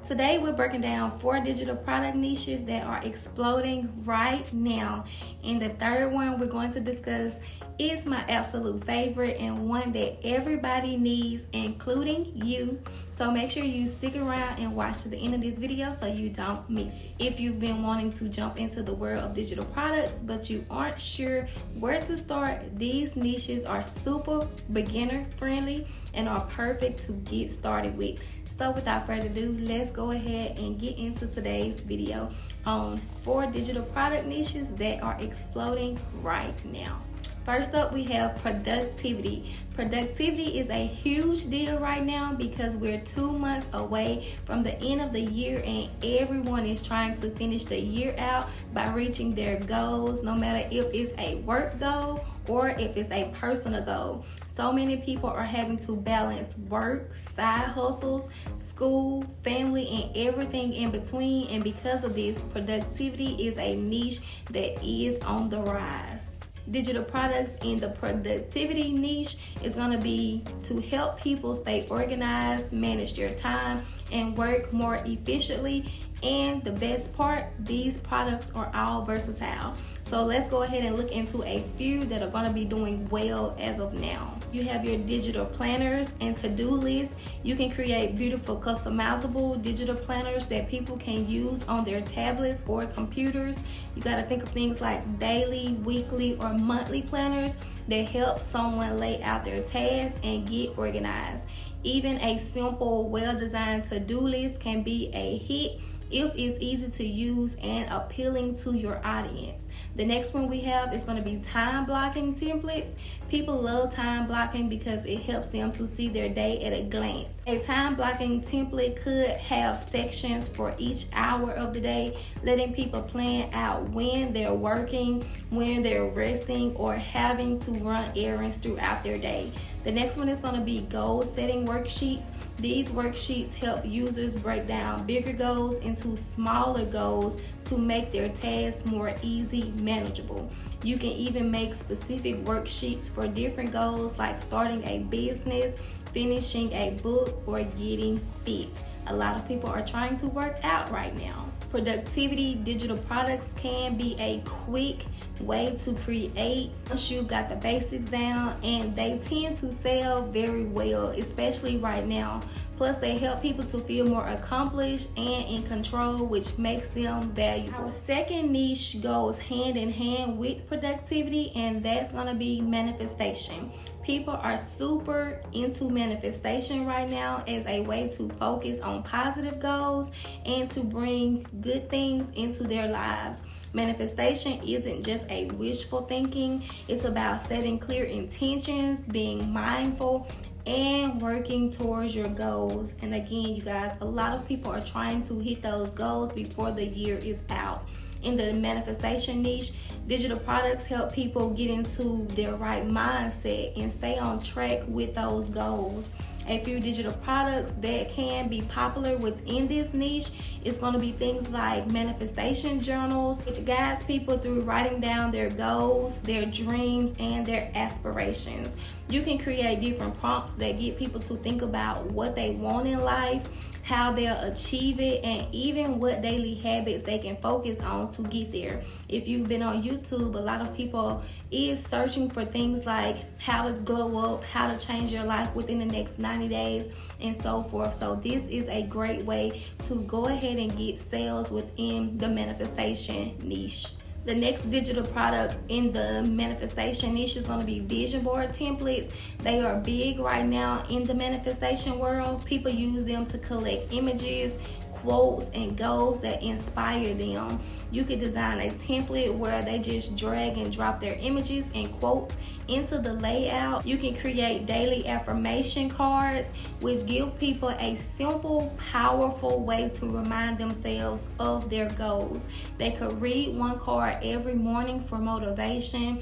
Today we're breaking down 4 digital product niches that are exploding right now. And the third one we're going to discuss is my absolute favorite and one that everybody needs, including you. So make sure you stick around and watch to the end of this video so you don't miss it. If you've been wanting to jump into the world of digital products but you aren't sure where to start, these niches are super beginner friendly and are perfect to get started with. So without further ado, let's go ahead and get into today's video on 4 digital product niches that are exploding right now. First up, we have productivity. Productivity is a huge deal right now because we're 2 months away from the end of the year and everyone is trying to finish the year out by reaching their goals, no matter if it's a work goal or if it's a personal goal. So many people are having to balance work, side hustles, school, family, and everything in between. And because of this, productivity is a niche that is on the rise. Digital products in the productivity niche is going to be to help people stay organized, manage their time, and work more efficiently. And the best part, these products are all versatile. So let's go ahead and look into a few that are going to be doing well as of now. You have your digital planners and to-do lists. You can create beautiful customizable digital planners that people can use on their tablets or computers. You got to think of things like daily, weekly, or monthly planners that help someone lay out their tasks and get organized. Even a simple, well-designed to-do list can be a hit if it's easy to use and appealing to your audience. The next one we have is going to be time blocking templates. People love time blocking because it helps them to see their day at a glance. A time blocking template could have sections for each hour of the day, letting people plan out when they're working, when they're resting, or having to run errands throughout their day. The next one is going to be goal setting worksheets. These worksheets help users break down bigger goals into smaller goals to make their tasks more easy, manageable. You can even make specific worksheets for different goals like starting a business, finishing a book, or getting fit. A lot of people are trying to work out right now. Productivity digital products can be a quick way to create once you've got the basics down, and they tend to sell very well, especially right now. Plus, they help people to feel more accomplished and in control, which makes them valuable. Our second niche goes hand in hand with productivity, and that's going to be manifestation. People are super into manifestation right now as a way to focus on positive goals and to bring good things into their lives. Manifestation isn't just a wishful thinking, it's about setting clear intentions, being mindful, and working towards your goals. And again, you guys, a lot of people are trying to hit those goals before the year is out. In the manifestation niche, digital products help people get into their right mindset and stay on track with those goals. A few digital products that can be popular within this niche is going to be things like manifestation journals, which guides people through writing down their goals, their dreams, and their aspirations. You can create different prompts that get people to think about what they want in life, how they'll achieve it, and even what daily habits they can focus on to get there. If you've been on YouTube, a lot of people is searching for things like how to glow up, how to change your life within the next 90 days, and so forth. So this is a great way to go ahead and get sales within the manifestation niche. The next digital product in the manifestation niche is going to be vision board templates. They are big right now in the manifestation world. People use them to collect images, quotes, and goals that inspire them. You could design a template where they just drag and drop their images and quotes into the layout. You can create daily affirmation cards, which give people a simple, powerful way to remind themselves of their goals. They could read one card every morning for motivation.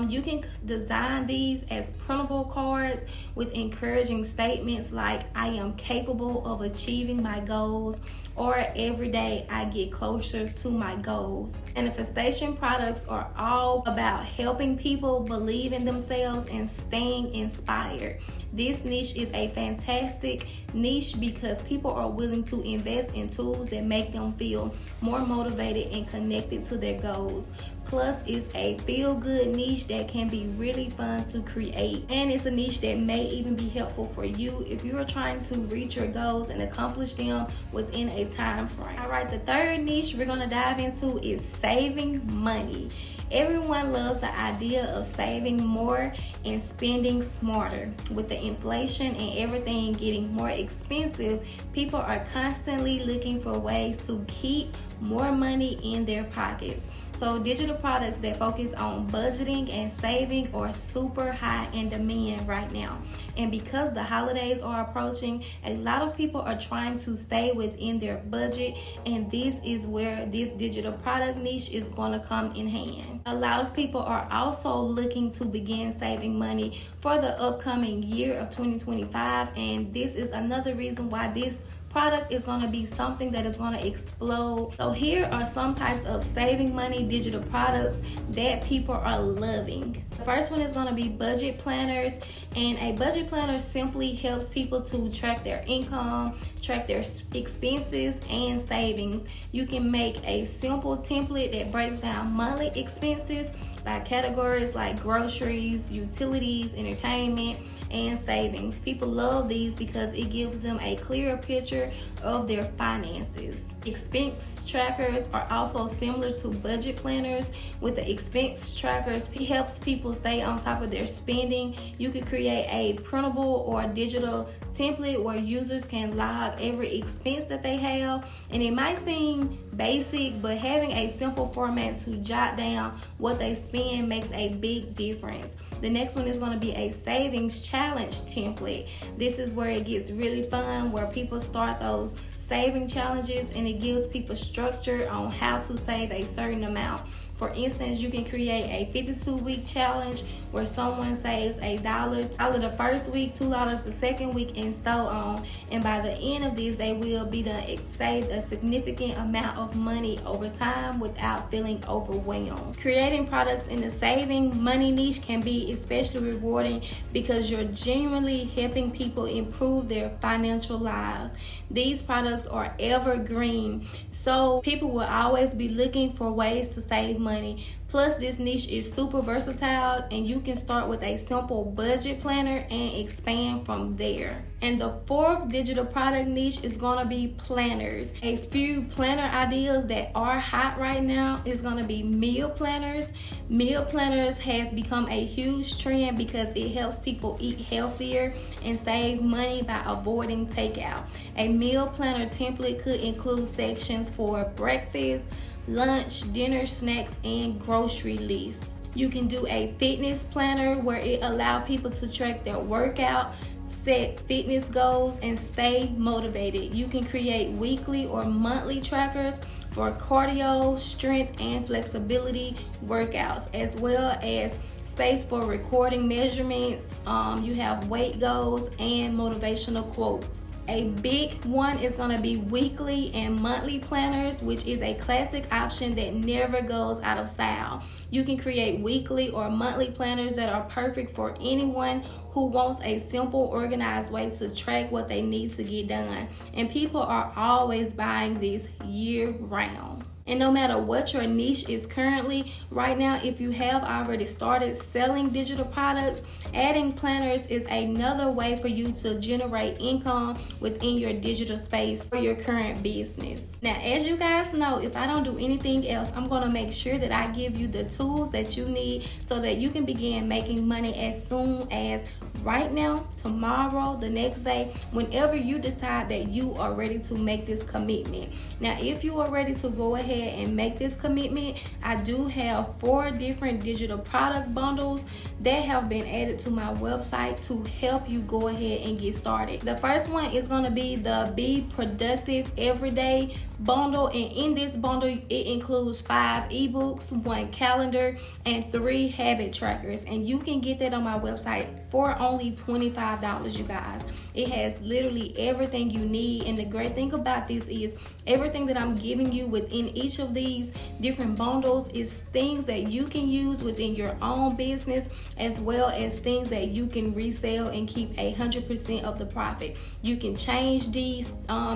You can design these as printable cards with encouraging statements like, I am capable of achieving my goals, or every day I get closer to my goals. Manifestation products are all about helping people believe in themselves and staying inspired. This niche is a fantastic niche because people are willing to invest in tools that make them feel more motivated and connected to their goals. Plus, it's a feel-good niche that can be really fun to create, and it's a niche that may even be helpful for you if you are trying to reach your goals and accomplish them within a time frame. All right, the third niche we're going to dive into is saving money. Everyone loves the idea of saving more and spending smarter. With the inflation and everything getting more expensive, people are constantly looking for ways to keep more money in their pockets. So digital products that focus on budgeting and saving are super high in demand right now. And because the holidays are approaching, a lot of people are trying to stay within their budget, and this is where this digital product niche is going to come in hand. A lot of people are also looking to begin saving money for the upcoming year of 2025, and this is another reason why this product is going to be something that is going to explode. So here are some types of saving money digital products that people are loving. The first one is going to be budget planners, and a budget planner simply helps people to track their income, track their expenses and savings. You can make a simple template that breaks down monthly expenses by categories like groceries, utilities, entertainment, and savings. People love these because it gives them a clearer picture of their finances. Expense trackers are also similar to budget planners. With the expense trackers, it helps people stay on top of their spending. You could create a printable or digital template where users can log every expense that they have, and it might seem basic, but having a simple format to jot down what they spend makes a big difference. The next one is going to be a savings challenge template. This is where it gets really fun, where people start those saving challenges, and it gives people structure on how to save a certain amount. For instance, you can create a 52-week challenge where someone saves $1 the first week, $2 the second week, and so on. And by the end of this, they will be done saved a significant amount of money over time without feeling overwhelmed. Creating products in the saving money niche can be especially rewarding because you're genuinely helping people improve their financial lives. These products are evergreen, so people will always be looking for ways to save money. Plus, this niche is super versatile, and you can start with a simple budget planner and expand from there. And the fourth digital product niche is going to be planners. A few planner ideas that are hot right now is going to be meal planners. Meal planners has become a huge trend because it helps people eat healthier and save money by avoiding takeout. A meal planner template could include sections for breakfast, lunch, dinner, snacks, and grocery lists. You can do a fitness planner where it allows people to track their workout, set fitness goals, and stay motivated. You can create weekly or monthly trackers for cardio, strength, and flexibility workouts, as well as space for recording measurements. You have weight goals and motivational quotes. A big one is going to be weekly and monthly planners, which is a classic option that never goes out of style. You can create weekly or monthly planners that are perfect for anyone who wants a simple, organized way to track what they need to get done. And people are always buying these year round. And no matter what your niche is currently, right now, if you have already started selling digital products, adding planners is another way for you to generate income within your digital space for your current business. Now, as you guys know, if I don't do anything else, I'm going to make sure that I give you the tools that you need so that you can begin making money as soon as right now, tomorrow, the next day, whenever you decide that you are ready to make this commitment. Now, if you are ready to go ahead and make this commitment, I do have 4 different digital product bundles that have been added to my website to help you go ahead and get started. The first one is going to be the Be Productive Everyday bundle, and in this bundle it includes 5 ebooks, 1 calendar, and 3 habit trackers, and you can get that on my website for only $25, you guys. It has literally everything you need, and the great thing about this is everything that I'm giving you within each of these different bundles is things that you can use within your own business, as well as things that you can resell and keep 100% of the profit. You can change these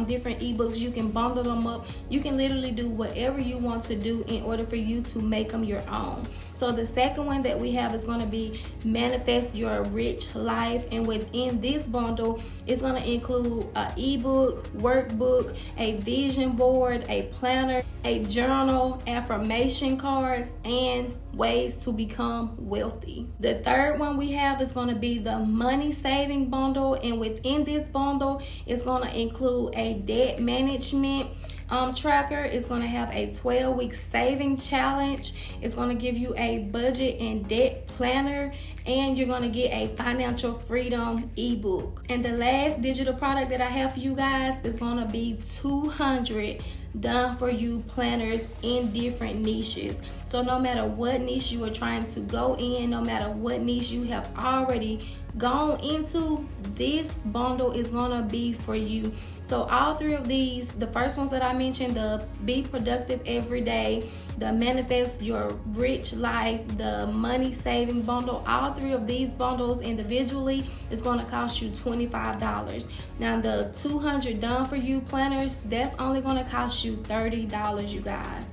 different ebooks, you can bundle them up, you can literally do whatever you want to do in order for you to make them your own. So the second one that we have is going to be Manifest Your Rich Life, and within this bundle it's going to include an ebook, workbook, a vision board, a planner, a journal, affirmation cards, and ways to become wealthy. The third one we have is going to be the money saving bundle, and within this bundle it's going to include a debt management tracker. It's going to have a 12-week saving challenge. It's going to give you a budget and debt planner, and you're going to get a financial freedom ebook. And the last digital product that I have for you guys is going to be 200 done for you planners in different niches. So no matter what niche you are trying to go in, no matter what niche you have already gone into, this bundle is gonna be for you. So all three of these, the first ones that I mentioned, the Be Productive Every Day, the Manifest Your Rich Life, the Money Saving Bundle, all three of these bundles individually is going to cost you $25. Now the 200 done for you planners, that's only going to cost you $30, you guys.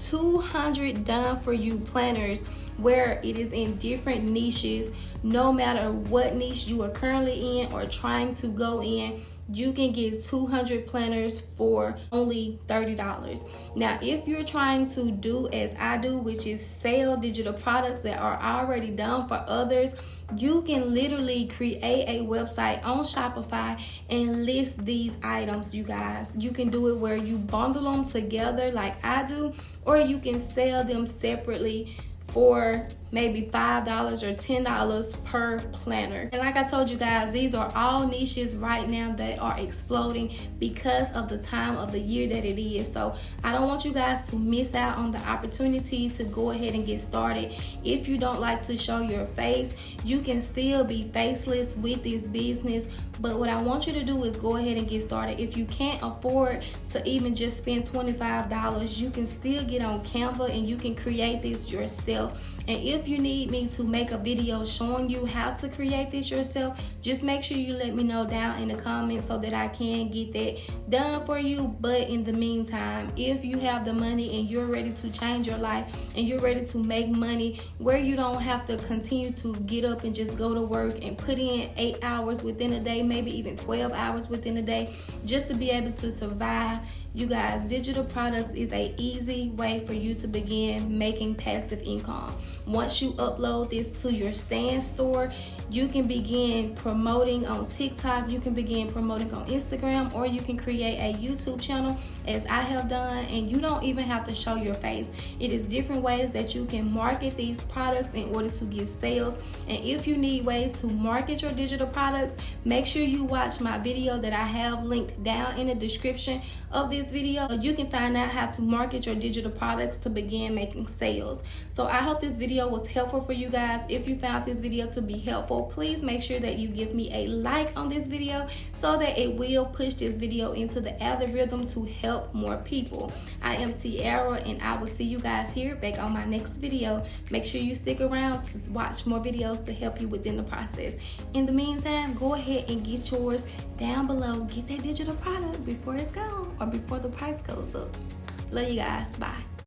200 done for you planners, where it is in different niches. No matter what niche you are currently in or trying to go in, you can get 200 planners for only $30. Now, if you're trying to do as I do, which is sell digital products that are already done for others, you can literally create a website on Shopify and list these items, you guys. You can do it where you bundle them together like I do, or you can sell them separately for maybe $5 or $10 per planner. And like I told you guys, these are all niches right now that are exploding because of the time of the year that it is. So I don't want you guys to miss out on the opportunity to go ahead and get started. If you don't like to show your face, you can still be faceless with this business. But what I want you to do is go ahead and get started. If you can't afford to even just spend $25, you can still get on Canva and you can create this yourself. And if you need me to make a video showing you how to create this yourself, just make sure you let me know down in the comments so that I can get that done for you. But in the meantime, if you have the money and you're ready to change your life and you're ready to make money where you don't have to continue to get up and just go to work and put in 8 hours within a day, maybe even 12 hours within a day, just to be able to survive, you guys, digital products is an easy way for you to begin making passive income. Once you upload this to your Stan store, you can begin promoting on TikTok, you can begin promoting on Instagram, or you can create a YouTube channel as I have done, and you don't even have to show your face. It is different ways that you can market these products in order to get sales. And if you need ways to market your digital products, make sure you watch my video that I have linked down in the description of this video. You can find out how to market your digital products to begin making sales. So I hope this video was helpful for you guys. If you found this video to be helpful, please make sure that you give me a like on this video so that it will push this video into the algorithm to help more people. I am Tiara, and I will see you guys here back on my next video. Make sure you stick around to watch more videos to help you within the process. In the meantime, go ahead and get yours down below. Get that digital product before it's gone or before the price goes up. Love you guys. Bye.